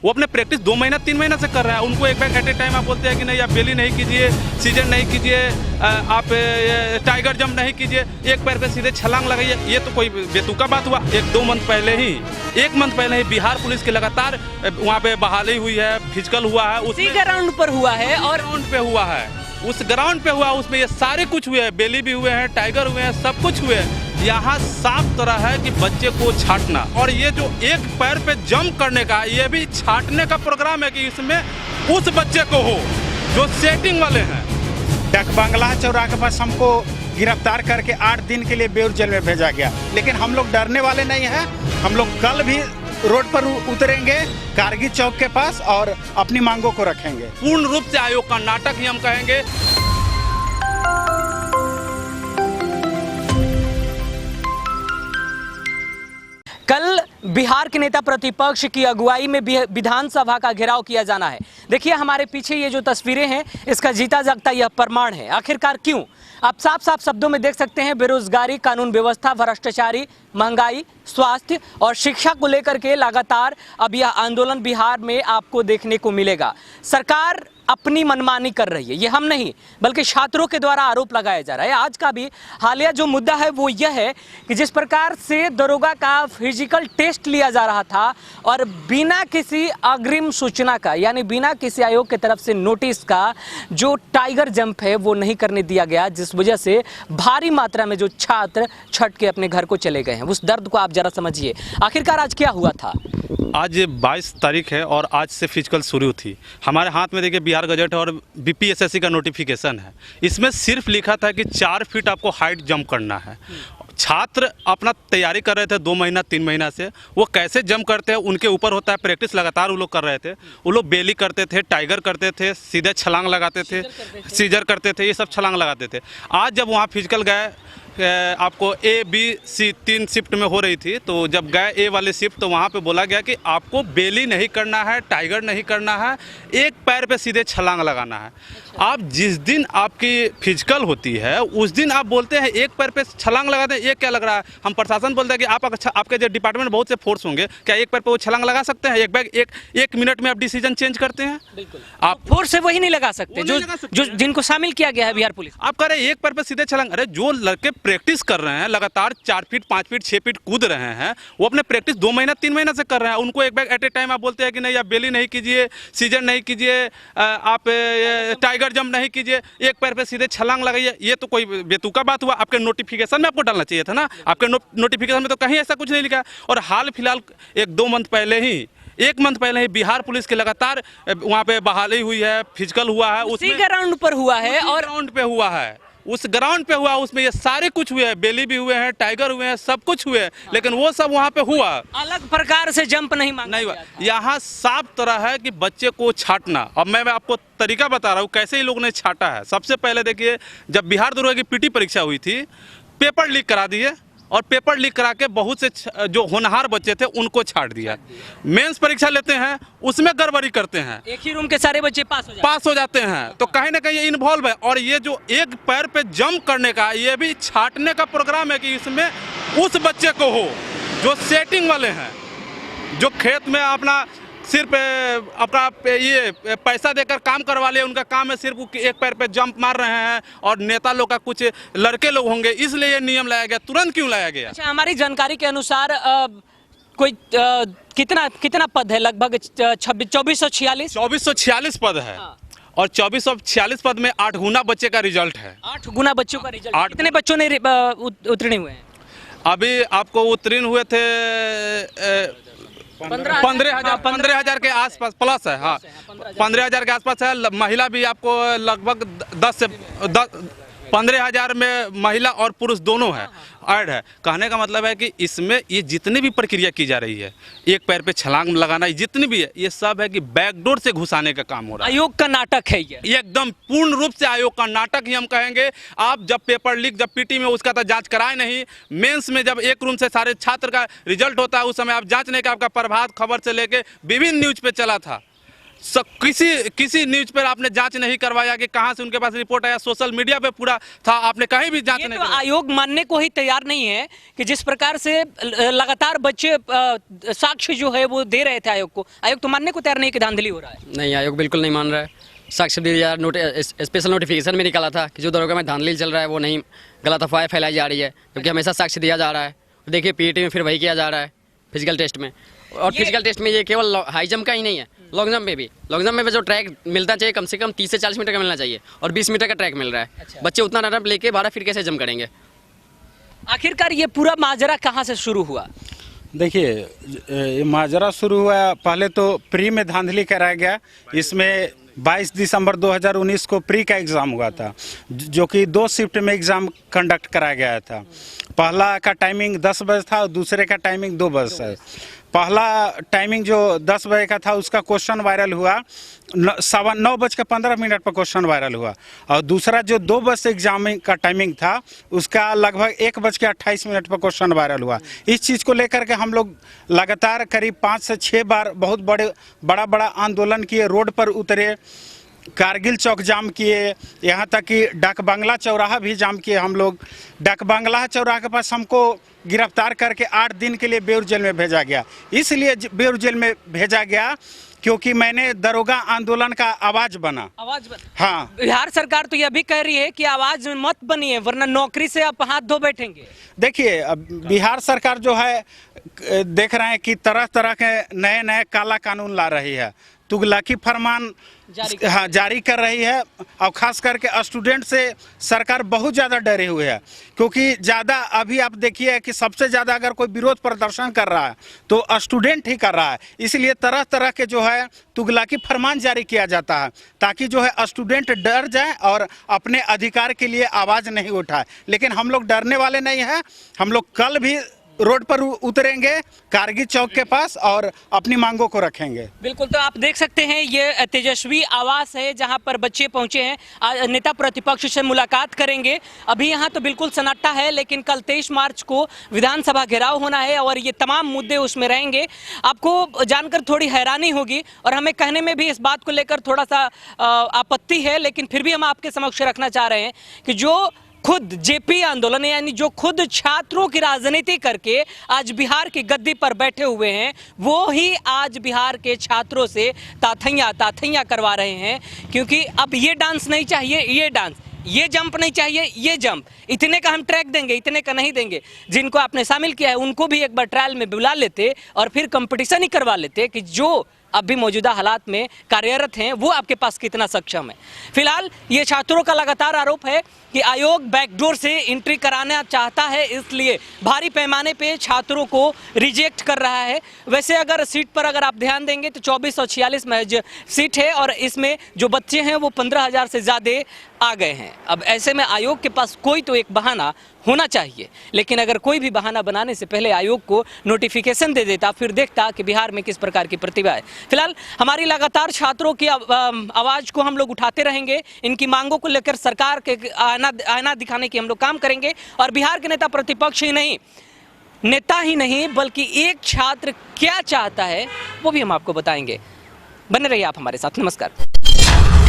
वो अपने प्रैक्टिस 2 महीना 3 महीना से कर रहा है। उनको एक बैग एट ए टाइम आप बोलते हैं कि नहीं आप बेली नहीं कीजिए, सीजन नहीं कीजिए, आप टाइगर जंप नहीं कीजिए, एक पैर पे सीधे छलांग लगाइए। ये तो कोई बेतुका बात हुआ। 1 मंथ पहले ही बिहार पुलिस की लगातार वहाँ पे बहाली हुई है, फिजिकल हुआ है, उसी ग्राउंड पर हुआ है और ग्राउंड पे हुआ है, उस ग्राउंड पे हुआ, उसमें ये सारे कुछ हुए हैं, बेली भी हुए हैं, टाइगर हुए हैं, सब कुछ हुए हैं। यहाँ साफ तरह है कि बच्चे को छाटना, और ये जो एक पैर पे जंप करने का, ये भी छाटने का प्रोग्राम है कि इसमें उस बच्चे को हो जो सेटिंग वाले हैं। डाक बंगला चौराहे के पास हमको गिरफ्तार करके 8 दिन के लिए बेउर जेल में भेजा गया, लेकिन हम लोग डरने वाले नहीं हैं। हम लोग कल भी रोड पर उतरेंगे कारगिल चौक के पास और अपनी मांगों को रखेंगे। पूर्ण रूप से आयोग का नाटक ही हम कहेंगे। कल बिहार के नेता प्रतिपक्ष की अगुवाई में विधानसभा का घेराव किया जाना है। देखिए हमारे पीछे ये जो तस्वीरें हैं, इसका जीता जागता यह प्रमाण है। आखिरकार क्यों? आप साफ साफ शब्दों में देख सकते हैं, बेरोजगारी, कानून व्यवस्था, भ्रष्टाचारी, महंगाई, स्वास्थ्य और शिक्षा को लेकर के लगातार अब यह आंदोलन बिहार में आपको देखने को मिलेगा। सरकार अपनी मनमानी कर रही है, ये हम नहीं बल्कि छात्रों के द्वारा आरोप लगाया जा रहा है। आज का भी हालिया जो मुद्दा है वो यह है कि जिस प्रकार से दरोगा का फिजिकल टेस्ट लिया जा रहा था और बिना किसी अग्रिम सूचना का, यानी बिना किसी आयोग की तरफ से नोटिस का जो टाइगर जंप है वो नहीं करने दिया गया, जिस वजह से भारी मात्रा में जो छात्र छट के अपने घर को चले गए हैं। उस दर्द को आप जरा समझिए। आखिरकार आज क्या हुआ था? आज 22 तारीख है और आज से फिजिकल शुरू थी। हमारे हाथ में देखिए बिहार गजट और बीपीएसएससी का नोटिफिकेशन है। इसमें सिर्फ लिखा था कि 4 फीट आपको हाइट जंप करना है। छात्र अपना तैयारी कर रहे थे 2 महीना 3 महीना से। वो कैसे जंप करते हैं उनके ऊपर होता है, प्रैक्टिस लगातार वो लोग कर रहे थे। वो लोग बेली करते थे, टाइगर करते थे, सीधे छलांग लगाते थे, सीजर करते थे, ये सब छलांग लगाते थे। आज जब वहाँ फिजिकल गए, आपको ए बी सी 3 शिफ्ट में हो रही थी, तो जब गए ए वाले शिफ्ट तो वहाँ पे बोला गया कि आपको बेली नहीं करना है, टाइगर नहीं करना है, एक पैर पे सीधे छलांग लगाना है। आप जिस दिन आपकी फिजिकल होती है उस दिन आप बोलते हैं एक पैर पे छलांग लगाते हैं, ये क्या लग रहा है? हम प्रशासन बोलते हैं कि आप आपके जो डिपार्टमेंट बहुत से फोर्स होंगे, क्या एक पैर पे वो छलांग लगा सकते हैं? एक मिनट में आप डिसीजन चेंज करते हैं। बिल्कुल आप फोर्स से वही नहीं लगा सकते जो जिनको शामिल किया गया है बिहार पुलिस। आप कह रहे हैं एक पैर पे सीधे छलांग। अरे जो लड़के प्रैक्टिस कर रहे हैं, लगातार 4 फीट 5 फीट 6 फीट कूद रहे हैं, वो अपने प्रैक्टिस 2 महीना 3 महीना से कर रहे हैं। उनको एक बैग एट ए टाइम आप बोलते हैं कि नहीं आप बेली नहीं कीजिए, सीजन नहीं कीजिए, आप टाइगर जंप नहीं कीजिए, एक पैर पे सीधे छलांग लगाइए। ये तो कोई बेतुका बात हुआ। आपके नोटिफिकेशन में आपको डालना चाहिए था ना। आपके नोटिफिकेशन में तो कहीं ऐसा कुछ नहीं लिखा है। और हाल फिलहाल 1 मंथ पहले ही बिहार पुलिस की लगातार वहाँ पे बहाली हुई है, फिजिकल हुआ है, उसी ग्राउंड पर हुआ है और ग्राउंड पे हुआ है, उस ग्राउंड पे हुआ। उसमें ये सारे कुछ हुए हैं, बेली भी हुए हैं, टाइगर हुए हैं, सब कुछ हुए हैं, लेकिन वो सब वहाँ पे हुआ। अलग प्रकार से जंप नहीं हुआ। यहाँ साफ तरह है कि बच्चे को छाटना। अब मैं आपको तरीका बता रहा हूँ कैसे ये लोग ने छाटा है। सबसे पहले देखिए, जब बिहार दरोगा की पीटी परीक्षा हुई थी, पेपर लीक करा दिए और पेपर लीक करा के बहुत से जो होनहार बच्चे थे उनको छाट दिया। मेंस परीक्षा लेते हैं, उसमें गड़बड़ी करते हैं, एक ही रूम के सारे बच्चे पास हो जाते हैं। तो कहीं ना कहीं ये इन्वॉल्व है। और ये जो एक पैर पे जंप करने का, ये भी छाटने का प्रोग्राम है कि इसमें उस बच्चे को हो जो सेटिंग वाले हैं, जो खेत में अपना सिर्फ आपका ये पैसा देकर काम करवा ले। उनका काम है सिर्फ एक पैर पे जंप मार रहे हैं। और नेता लोग का कुछ लड़के लोग होंगे, इसलिए ये नियम लाया गया। तुरंत क्यों लाया गया? अच्छा, हमारी जानकारी के अनुसार कोई कितना पद है? लगभग 2446 पद है। हाँ। और 2446 पद में 8 गुना बच्चे का रिजल्ट है। 8 गुना बच्चों का रिजल्ट। कितने बच्चों ने उत्तीर्ण हुए हैं? अभी आपको उत्तीर्ण हुए थे 15,000 के आसपास प्लस है। हाँ, 15,000 के आसपास है। महिला भी आपको लगभग 15,000 में महिला और पुरुष दोनों है, ऐड है। कहने का मतलब है कि इसमें ये जितनी भी प्रक्रिया की जा रही है, एक पैर पे छलांग लगाना, जितनी भी है, ये सब है कि बैकडोर से घुसाने का काम हो रहा है। आयोग का नाटक है ये एकदम पूर्ण रूप से आयोग का नाटक ही हम कहेंगे। आप जब पेपर लीक, जब पीटी में उसका तो जांच कराए नहीं, मेंस में जब एक रूम से सारे छात्र का रिजल्ट होता है, उस समय आप जांच नहीं का। आपका प्रभात खबर से लेके विभिन्न न्यूज पे चला था। किसी न्यूज पर आपने जांच नहीं करवाया कि कहां से उनके पास रिपोर्ट आया। सोशल मीडिया पे पूरा था, आपने कहीं भी जांच ये नहीं तो करवाया। आयोग मानने को ही तैयार नहीं है कि जिस प्रकार से लगातार बच्चे साक्ष्य जो है वो दे रहे थे आयोग को, आयोग तो मानने को तैयार नहीं कि धांधली हो रहा है। नहीं, आयोग बिल्कुल नहीं मान रहा है। साक्ष्य दिया, स्पेशल नोटिफिकेशन में निकाला था कि जो दरोगा में धांधली चल रहा है वो नहीं, गलत अफवाहें फैलाई जा रही है, क्योंकि हमेशा साक्ष्य दिया जा रहा है। देखिए पीईटी में फिर वही किया जा रहा है फिजिकल टेस्ट में, और फिजिकल टेस्ट में ये केवल हाई जंप का ही नहीं है, लॉन्ग जंप में भी। लॉन्ग जंप में जो ट्रैक मिलना चाहिए कम से कम 30 से 40 मीटर का मिलना चाहिए, और 20 मीटर का ट्रैक मिल रहा है। अच्छा। बच्चे उतना रनअप लेके 12 फीट कैसे जंप करेंगे? आखिरकार ये पूरा माजरा कहाँ से शुरू हुआ? देखिए, ये माजरा शुरू हुआ, पहले तो प्री में धांधली कराया गया। इसमें 22 दिसंबर 2019 को प्री का एग्ज़ाम हुआ था, जो कि 2 शिफ्ट में एग्ज़ाम कंडक्ट कराया गया था। पहला का टाइमिंग 10 बजे था और दूसरे का टाइमिंग 2 बजे से। पहला टाइमिंग जो 10 बजे का था उसका क्वेश्चन वायरल हुआ, 9:15 पर क्वेश्चन वायरल हुआ, और दूसरा जो 2 बजे से एग्जाम का टाइमिंग था उसका लगभग 1:28 पर क्वेश्चन वायरल हुआ। इस चीज़ को लेकर के हम लोग लगातार करीब 5 से 6 बार बहुत बड़ा आंदोलन किए, रोड पर उतरे, कारगिल चौक जाम किए, यहाँ तक कि डाक बंगला चौराहा भी जाम किए हम लोग। डाक बंगला चौराहा के पास हमको गिरफ्तार करके 8 दिन के लिए बेउर जेल में भेजा गया। इसलिए बेउर जेल में भेजा गया क्योंकि मैंने दरोगा आंदोलन का आवाज बना। हाँ, बिहार सरकार तो यह भी कह रही है कि आवाज मत बनिए वरना नौकरी से आप हाथ धो बैठेंगे। देखिए, अब बिहार सरकार जो है देख रहे हैं कि तरह तरह के नए काला कानून ला रही है, तुगलकी फरमान जारी कर रही है, और ख़ास करके स्टूडेंट से सरकार बहुत ज़्यादा डरे हुए है। क्योंकि ज़्यादा अभी आप देखिए कि सबसे ज़्यादा अगर कोई विरोध प्रदर्शन कर रहा है तो स्टूडेंट ही कर रहा है। इसलिए तरह तरह के जो है तुगलकी फरमान जारी किया जाता है, ताकि जो है स्टूडेंट डर जाए और अपने अधिकार के लिए आवाज़ नहीं उठाए। लेकिन हम लोग डरने वाले नहीं हैं। हम लोग कल भी रोड पर उतरेंगे कारगिल चौक के पास और अपनी मांगों को रखेंगे। बिल्कुल, तो आप देख सकते हैं ये तेजस्वी आवास है जहां पर बच्चे पहुंचे हैं, नेता प्रतिपक्ष से मुलाकात करेंगे। अभी यहां तो बिल्कुल सन्नाटा है, लेकिन कल 23 मार्च को विधानसभा घेराव होना है और ये तमाम मुद्दे उसमें रहेंगे। आपको जानकर थोड़ी हैरानी होगी और हमें कहने में भी इस बात को लेकर थोड़ा सा आपत्ति है, लेकिन फिर भी हम आपके समक्ष रखना चाह रहे हैं कि जो खुद जेपी आंदोलन यानी जो खुद छात्रों की राजनीति करके आज बिहार की गद्दी पर बैठे हुए हैं, वो ही आज बिहार के छात्रों से ताथैया करवा रहे हैं। क्योंकि अब ये डांस नहीं चाहिए, ये डांस, ये जंप नहीं चाहिए, ये जंप, इतने का हम ट्रैक देंगे, इतने का नहीं देंगे। जिनको आपने शामिल किया है उनको भी एक बार ट्रायल में बुला लेते और फिर कंपटीशन ही करवा लेते कि जो अभी मौजूदा हालात में कार्यरत हैं वो आपके पास कितना सक्षम है। फिलहाल ये छात्रों का लगातार आरोप है कि आयोग बैकडोर से एंट्री कराना चाहता है, इसलिए भारी पैमाने पे छात्रों को रिजेक्ट कर रहा है। वैसे अगर सीट पर अगर आप ध्यान देंगे तो 2446 महज सीट है और इसमें जो बच्चे हैं वो 15,000 से ज़्यादा आ गए हैं। अब ऐसे में आयोग के पास कोई तो एक बहाना होना चाहिए, लेकिन अगर कोई भी बहाना बनाने से पहले आयोग को नोटिफिकेशन दे देता, फिर देखता कि बिहार में किस प्रकार की प्रतिभा है। फिलहाल हमारी लगातार छात्रों की आवाज़ को हम लोग उठाते रहेंगे, इनकी मांगों को लेकर सरकार के आईना दिखाने की हम लोग काम करेंगे। और बिहार के नेता प्रतिपक्ष ही नहीं, नेता ही नहीं बल्कि एक छात्र क्या चाहता है वो भी हम आपको बताएंगे। बने रहिए आप हमारे साथ। नमस्कार।